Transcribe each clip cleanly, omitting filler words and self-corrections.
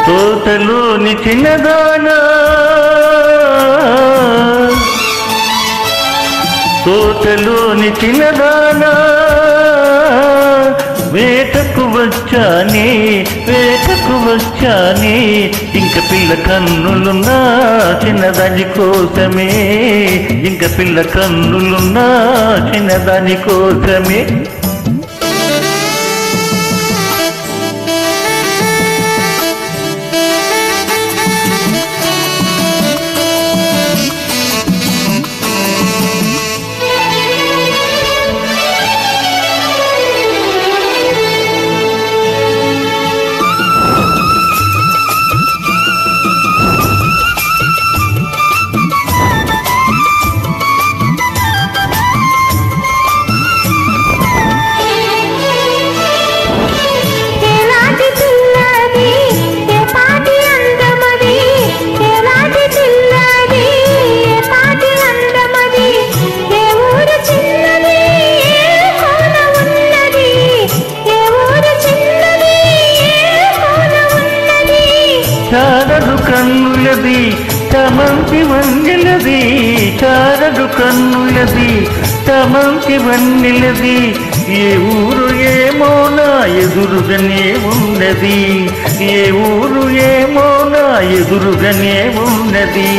తోటలోని చిన్నదానా తోటలోని చిన్నదానా వేటకు వచ్చానే ఇంక పిల్ల కన్నులున్నా చిన్నదాని కోసమే ఇంక పిల్ల కన్నులున్నా చిన్నదాని కోసమే చారడు కన్నులది తమంతి వన్నెలది చారడు కన్నులది తమంతి వన్నెలది ఏ ఊరు ఏమోనా ఎదురుగానే ఉన్నది ఏ ఊరు ఏమోనా ఎదురుగానే ఉన్నది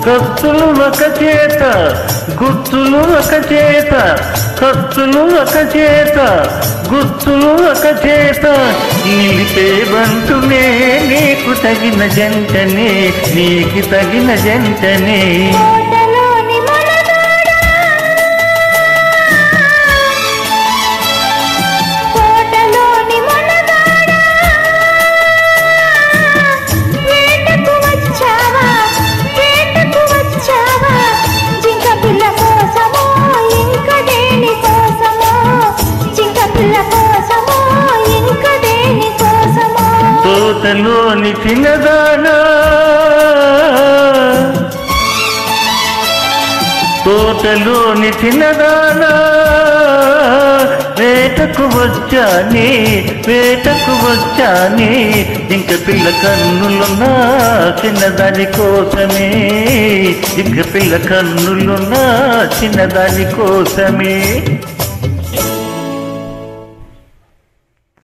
కత్తులు ఒక చేత గుర్తులు ఒక చేత కత్తులు ఒక చేత గుర్తులు ఒక చేత నిలిపే బంటునే నీకు తగిన జంటనే నీకు తగిన జంటనే తోటలోని చిన్నదానా తోటలోని చిన్నదానా వేటకు వచ్చానే ఇంక పిల్ల కన్నులున్నా చిన్నదాని కోసమే ఇంక పిల్ల కన్నులున్నా చిన్నదాని కోసమే